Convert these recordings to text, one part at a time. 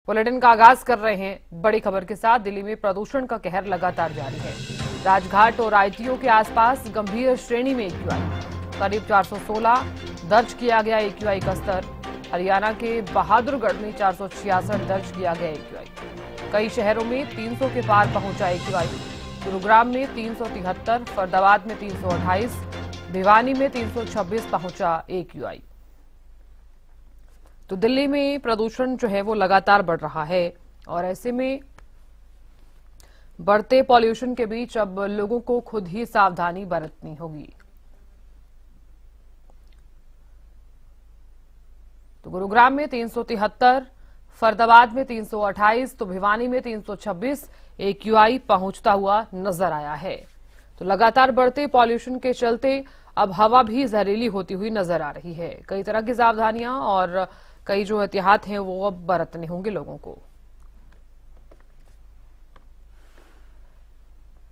Bulletin का आगाज कर रहे हैं बड़ी खबर के साथ। दिल्ली में प्रदूषण का कहर लगातार जारी है। राजघाट और आईटीओ के आसपास गंभीर श्रेणी में एक्यूआई करीब 416 दर्ज किया गया एक्यूआई का स्तर। हरियाणा के बहादुरगढ़ में 466 दर्ज किया गया एक्यूआई। कई शहरों में 300 के पार पहुंचा एक्यूआई। गुरुग्राम में 373, फरीदाबाद में 328, भिवानी में 326 पहुंचा एक्यूआई। तो दिल्ली में प्रदूषण जो है वो लगातार बढ़ रहा है और ऐसे में बढ़ते पॉल्यूशन के बीच अब लोगों को खुद ही सावधानी बरतनी होगी। तो गुरुग्राम में 373, फरीदाबाद में 328, तो भिवानी में 326 एक्यूआई पहुंचता हुआ नजर आया है। तो लगातार बढ़ते पॉल्यूशन के चलते अब हवा भी जहरीली होती हुई नजर आ रही है। कई तरह की सावधानियां और कई जो एहतियात हैं वो अब बरतने होंगे लोगों को।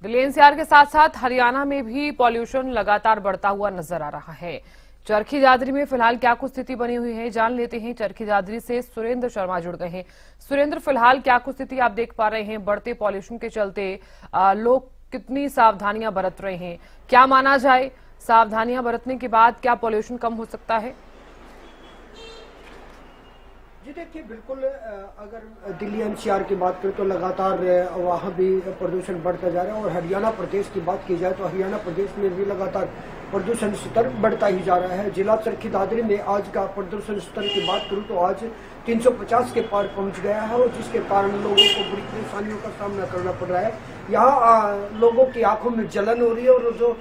दिल्ली एनसीआर के साथ साथ हरियाणा में भी पॉल्यूशन लगातार बढ़ता हुआ नजर आ रहा है। चरखी दादरी में फिलहाल क्या कुछ स्थिति बनी हुई है, जान लेते हैं। चरखी दादरी से सुरेंद्र शर्मा जुड़ गए हैं। सुरेंद्र, फिलहाल क्या कुछ स्थिति आप देख पा रहे हैं? बढ़ते पॉल्यूशन के चलते लोग कितनी सावधानियां बरत रहे हैं? क्या माना जाए, सावधानियां बरतने के बाद क्या पॉल्यूशन कम हो सकता है? जी देखिए, बिल्कुल अगर दिल्ली एनसीआर की बात करें तो लगातार वहाँ भी प्रदूषण बढ़ता जा रहा है। और हरियाणा प्रदेश की बात की जाए तो हरियाणा प्रदेश में भी लगातार प्रदूषण स्तर बढ़ता ही जा रहा है। जिला चरखी दादरी में आज का प्रदूषण स्तर की बात करूँ तो आज 350 के पार पहुंच गया है, और जिसके कारण लोगों को बड़ी परेशानियों का सामना करना पड़ रहा है। यहाँ लोगों की आंखों में जलन हो रही है, और जो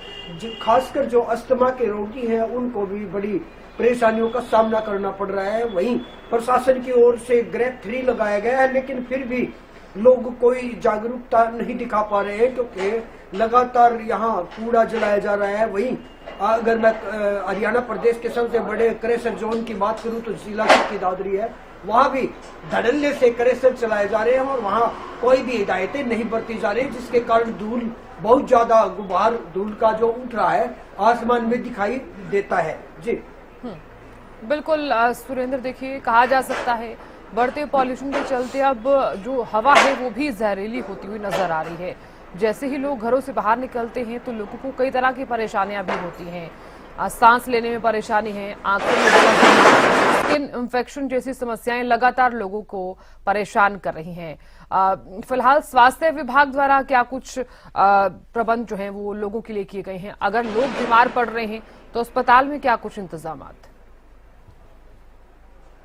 खासकर जो अस्थमा के रोगी हैं उनको भी बड़ी परेशानियों का सामना करना पड़ रहा है। वहीं प्रशासन की ओर से ग्रेड 3 लगाया गया है, लेकिन फिर भी लोग कोई जागरूकता नहीं दिखा पा रहे हैं, क्योंकि लगातार यहाँ कूड़ा जलाया जा रहा है। वहीं अगर मैं हरियाणा प्रदेश के सबसे बड़े क्रेशर जोन की बात करूँ तो जिला चरखी दादरी है, वहाँ भी धड़ल्ले से क्रेशर चलाए जा रहे हैं और वहाँ कोई भी हिदायतें नहीं बरती जा रही, जिसके कारण धूल बहुत ज्यादा गुबार धूल का जो उठ रहा है आसमान में दिखाई देता है। जी बिल्कुल सुरेंद्र, देखिए कहा जा सकता है बढ़ते पॉल्यूशन के चलते अब जो हवा है वो भी जहरीली होती हुई नजर आ रही है। जैसे ही लोग घरों से बाहर निकलते हैं तो लोगों को कई तरह की परेशानियां भी होती हैं। सांस लेने में परेशानी है, आंखों में जलन, स्किन इन्फेक्शन जैसी समस्याएं लगातार लोगों को परेशान कर रही हैं। फिलहाल स्वास्थ्य विभाग द्वारा क्या कुछ प्रबंध जो हैं वो लोगों के लिए किए गए हैं? अगर लोग बीमार पड़ रहे हैं तो अस्पताल में क्या कुछ इंतजाम?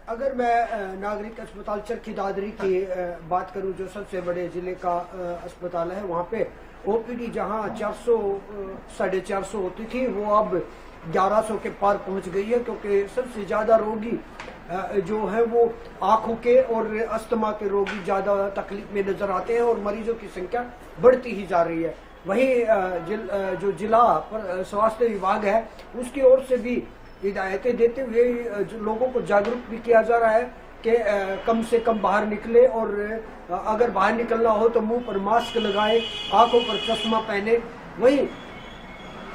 अगर मैं नागरिक अस्पताल चरखी दादरी की बात करूं, जो सबसे बड़े जिले का अस्पताल है, वहां पे ओपीडी जहां 400 450 होती थी वो अब 1100 के पार पहुंच गई है, क्योंकि सबसे ज्यादा रोगी जो है वो आंखों के और अस्थमा के रोगी ज्यादा तकलीफ में नजर आते हैं और मरीजों की संख्या बढ़ती ही जा रही है। वहीं जो जिला स्वास्थ्य विभाग है उसकी ओर से भी हिदायतें देते हुए लोगों को जागरूक भी किया जा रहा है कि कम से कम बाहर निकले, और अगर बाहर निकलना हो तो मुंह पर मास्क लगाए, आंखों पर चश्मा पहने। वहीं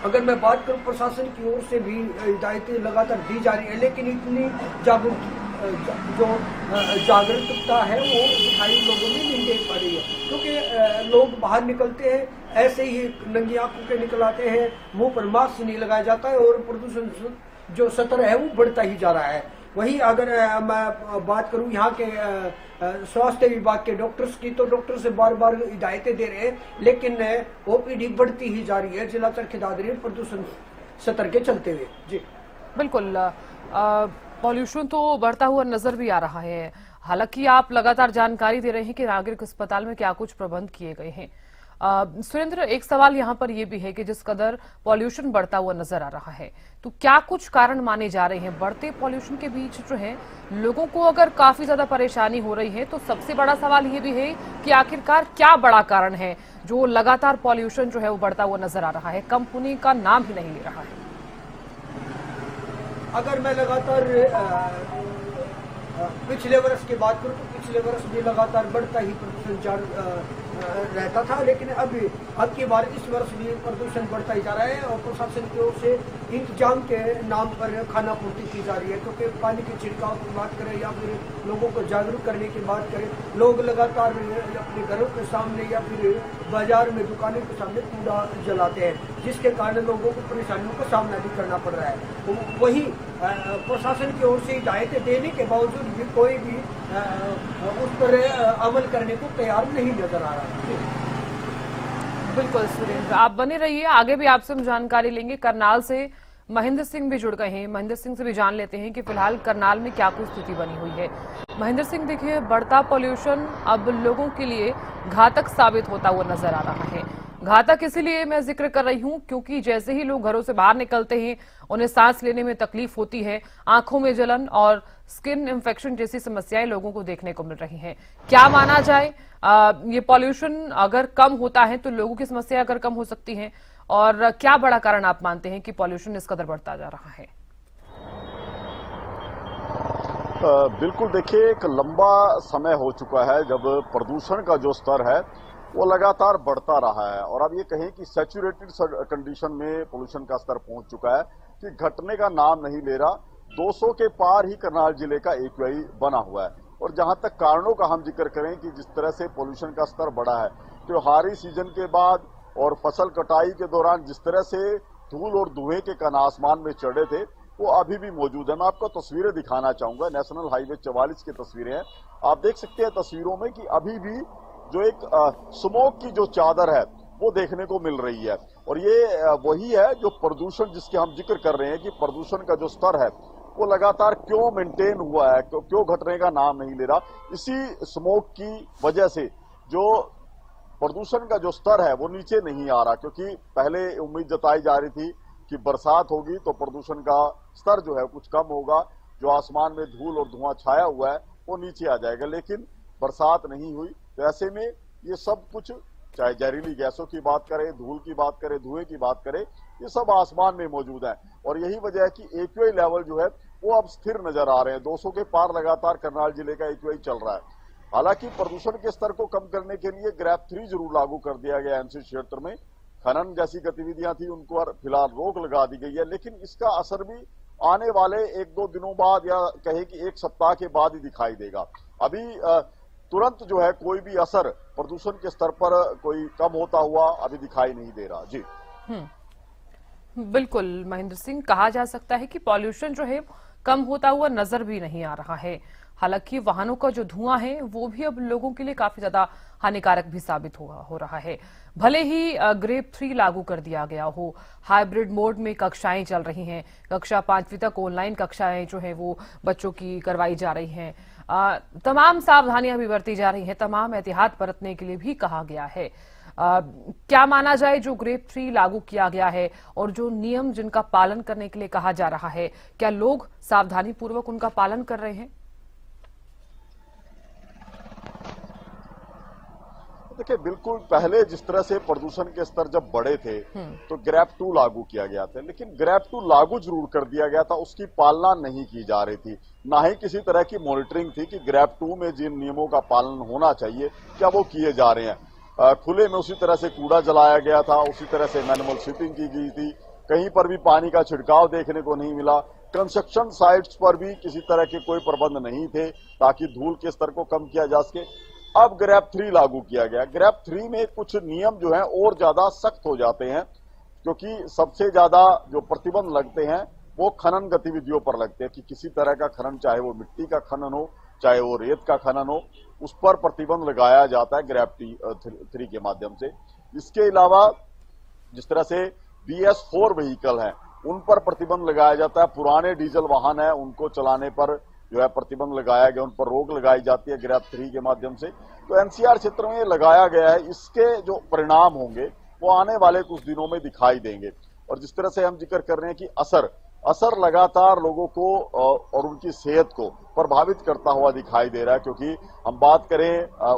अगर मैं बात करूं, प्रशासन की ओर से भी हिदायतें लगातार दी जा रही है, लेकिन इतनी जागरूकता है वो दिखाई लोगों में नहीं दे पा रही है, क्योंकि लोग बाहर निकलते हैं ऐसे ही नंगी आंखों के निकल आते हैं, मुंह पर मास्क नहीं लगाया जाता है और प्रदूषण जो स्तर है वो बढ़ता ही जा रहा है। वहीं अगर मैं बात करूं यहाँ के स्वास्थ्य विभाग के डॉक्टर्स की, तो डॉक्टर से बार बार हिदायतें दे रहे हैं, लेकिन ओपीडी बढ़ती ही जा रही है जिला चरखी दादरी में प्रदूषण स्तर के चलते हुए। जी बिल्कुल, पॉल्यूशन तो बढ़ता हुआ नजर भी आ रहा है। हालांकि आप लगातार जानकारी दे रहे हैं कि नागरिक अस्पताल में क्या कुछ प्रबंध किए गए हैं। सुरेंद्र, एक सवाल यहाँ पर यह भी है कि जिस कदर पॉल्यूशन बढ़ता हुआ नजर आ रहा है तो क्या कुछ कारण माने जा रहे हैं? बढ़ते पॉल्यूशन के बीच जो है लोगों को अगर काफी ज्यादा परेशानी हो रही है तो सबसे बड़ा सवाल ये भी है कि आखिरकार क्या बड़ा कारण है जो लगातार पॉल्यूशन जो है वो बढ़ता हुआ नजर आ रहा है, कंपनी का नाम ही नहीं ले रहा है? अगर मैं लगातार पिछले वर्ष की बात करूं तो पिछले वर्ष भी लगातार बढ़ता ही प्रदूषण रहता था, लेकिन अब की बार इस वर्ष भी प्रदूषण बढ़ता ही जा रहा है और प्रशासन की ओर से इंतजाम के नाम पर खाना पूर्ति की जा रही है। क्योंकि पानी के छिड़काव की बात करें या फिर लोगों को जागरूक करने की बात करें, लोग लगातार अपने घरों के सामने या फिर बाजार में दुकानों के सामने कूड़ा जलाते हैं, जिसके कारण लोगों को परेशानियों का सामना भी करना पड़ रहा है। तो वही प्रशासन की ओर से हिदायतें देने के बावजूद भी कोई भी उस पर अमल करने को तैयार नहीं नजर आ रहा है। बिल्कुल सुरेंद्र, आप बने रहिए, आगे भी आपसे हम जानकारी लेंगे। करनाल से महेंद्र सिंह भी जुड़ गए हैं, महेंद्र सिंह से भी जान लेते हैं कि फिलहाल करनाल में क्या कुछ स्थिति बनी हुई है। महेंद्र सिंह, देखिए बढ़ता पॉल्यूशन अब लोगों के लिए घातक साबित होता हुआ नजर आ रहा है। घातक इसीलिए मैं जिक्र कर रही हूं क्योंकि जैसे ही लोग घरों से बाहर निकलते हैं उन्हें सांस लेने में तकलीफ होती है, आंखों में जलन और स्किन इन्फेक्शन जैसी समस्याएं लोगों को देखने को मिल रही हैं। क्या माना जाए, ये पॉल्यूशन अगर कम होता है तो लोगों की समस्या अगर कम हो सकती है, और क्या बड़ा कारण आप मानते हैं कि पॉल्यूशन इस कदर बढ़ता जा रहा है? बिल्कुल, देखिए एक लंबा समय हो चुका है जब प्रदूषण का जो स्तर है वो लगातार बढ़ता रहा है और अब ये कहें कि सैचुरेटेड कंडीशन में पोल्यूशन का स्तर पहुंच चुका है कि घटने का नाम नहीं ले रहा। 200 के पार ही करनाल जिले का एक्यूआई बना हुआ है। और जहां तक कारणों का हम जिक्र करें कि जिस तरह से पोल्यूशन का स्तर बढ़ा है, त्योहारी सीजन के बाद और फसल कटाई के दौरान जिस तरह से धूल और धुएं के कण आसमान में चढ़े थे वो अभी भी मौजूद है। मैं आपको तस्वीरें दिखाना चाहूंगा, नेशनल हाईवे 44 की तस्वीरें हैं। आप देख सकते हैं तस्वीरों में कि अभी भी जो एक स्मोक की जो चादर है वो देखने को मिल रही है और ये वही है जो प्रदूषण जिसके हम जिक्र कर रहे हैं कि प्रदूषण का जो स्तर है वो लगातार क्यों मेंटेन हुआ है, क्यों घटने का नाम नहीं ले रहा। इसी स्मोक की वजह से जो प्रदूषण का जो स्तर है वो नीचे नहीं आ रहा, क्योंकि पहले उम्मीद जताई जा रही थी कि बरसात होगी तो प्रदूषण का स्तर जो है कुछ कम होगा, जो आसमान में धूल और धुआं छाया हुआ है वो नीचे आ जाएगा, लेकिन बरसात नहीं हुई। तो ऐसे में ये सब कुछ, चाहे जहरीली गैसों की बात करें, धूल की बात करें, धुएं की बात करें, ये सब आसमान में मौजूद है और यही वजह है कि एक्यूआई लेवल जो है वो अब स्थिर नजर आ रहे हैं। 200 के पार लगातार करनाल जिले का एक्यूआई चल रहा है। हालांकि प्रदूषण के स्तर को कम करने के लिए ग्रैप 3 जरूर लागू कर दिया गया एमसी क्षेत्र में। खनन जैसी गतिविधियां थी उनको फिलहाल रोक लगा दी गई है, लेकिन इसका असर भी आने वाले 1-2 दिनों बाद या कहे कि 1 सप्ताह के बाद ही दिखाई देगा। अभी तुरंत जो है कोई भी असर प्रदूषण के स्तर पर कोई कम होता हुआ अभी दिखाई नहीं दे रहा। जी बिल्कुल महेंद्र सिंह, कहा जा सकता है कि पॉल्यूशन जो है कम होता हुआ नजर भी नहीं आ रहा है। हालांकि वाहनों का जो धुआं है वो भी अब लोगों के लिए काफी ज्यादा हानिकारक भी साबित हो रहा है। भले ही ग्रेप 3 लागू कर दिया गया हो, हाइब्रिड मोड में कक्षाएं चल रही हैं, कक्षा 5वीं तक ऑनलाइन कक्षाएं जो है वो बच्चों की करवाई जा रही हैं, तमाम सावधानियां भी बरती जा रही हैं, तमाम एहतियात बरतने के लिए भी कहा गया है। क्या माना जाए जो ग्रेप 3 लागू किया गया है और जो नियम जिनका पालन करने के लिए कहा जा रहा है, क्या लोग सावधानी पूर्वक उनका पालन कर रहे हैं? देखिए, बिल्कुल पहले जिस तरह से प्रदूषण के स्तर जब बड़े थे तो ग्रैप 2 लागू किया गया था, लेकिन ग्रैप 2 लागू जरूर कर दिया गया था, उसकी पालना नहीं की जा रही थी, ना ही किसी तरह की मॉनिटरिंग थी कि ग्रैप 2 में जिन नियमों का पालन होना चाहिए क्या वो किए जा रहे हैं। खुले में उसी तरह से कूड़ा जलाया गया था, उसी तरह से मैनुअल स्वीपिंग की गई थी, कहीं पर भी पानी का छिड़काव देखने को नहीं मिला। कंस्ट्रक्शन साइट्स पर भी किसी तरह के कोई प्रबंध नहीं थे ताकि धूल के स्तर को कम किया जा सके। अब ग्रैप 3 लागू किया गया। ग्रैप 3 में कुछ नियम जो हैं और ज्यादा सख्त हो जाते हैं, क्योंकि सबसे ज्यादा जो प्रतिबंध लगते हैं वो खनन गतिविधियों पर लगते हैं कि किसी तरह का खनन, चाहे वो मिट्टी का खनन हो चाहे वो रेत का खनन हो, उस पर प्रतिबंध लगाया जाता है ग्रैप 3 के माध्यम से। इसके अलावा जिस तरह से BS4 व्हीकल हैं उन पर प्रतिबंध लगाया जाता है, पुराने डीजल वाहन है उनको चलाने पर जो है प्रतिबंध लगाया गया, उन पर रोक लगाई जाती है ग्रैप 3 के माध्यम से। तो NCR क्षेत्र में लगाया गया है, इसके जो परिणाम होंगे वो आने वाले कुछ दिनों में दिखाई देंगे। और जिस तरह से हम जिक्र कर रहे हैं कि असर लगातार लोगों को और उनकी सेहत को प्रभावित करता हुआ दिखाई दे रहा है, क्योंकि हम बात करें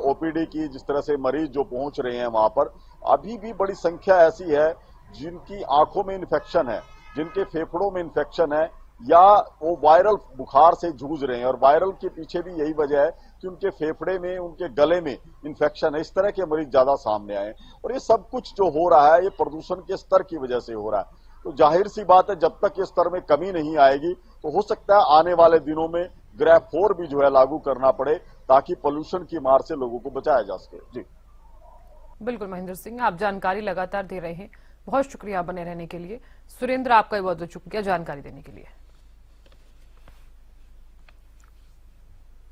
OPD की, जिस तरह से मरीज जो पहुंच रहे हैं वहां पर अभी भी बड़ी संख्या ऐसी है जिनकी आंखों में इन्फेक्शन है, जिनके फेफड़ों में इन्फेक्शन है, या वो वायरल बुखार से जूझ रहे हैं। और वायरल के पीछे भी यही वजह है कि उनके फेफड़े में, उनके गले में इन्फेक्शन है। इस तरह के मरीज ज्यादा सामने आए और ये सब कुछ जो हो रहा है ये प्रदूषण के स्तर की वजह से हो रहा है। तो जाहिर सी बात है, जब तक इस स्तर में कमी नहीं आएगी तो हो सकता है आने वाले दिनों में ग्रेड 4 भी जो है लागू करना पड़े, ताकि पोल्यूशन की मार से लोगों को बचाया जा सके। जी बिल्कुल महेंद्र सिंह, आप जानकारी लगातार दे रहे हैं, बहुत शुक्रिया बने रहने के लिए। सुरेंद्र, आपका भी बहुत बहुत शुक्रिया जानकारी देने के लिए।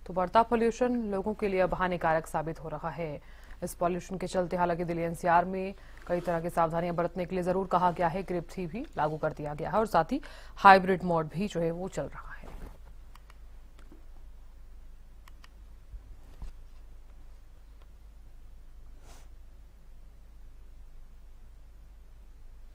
तो बढ़ता पोल्यूशन लोगों के लिए अब हानिकारक साबित हो रहा है। इस पॉल्यूशन के चलते हालांकि दिल्ली एनसीआर में कई तरह की सावधानियां बरतने के लिए जरूर कहा गया है। ग्रेड 3 भी लागू कर दिया गया है और साथ ही हाइब्रिड मोड भी जो है वो चल रहा है।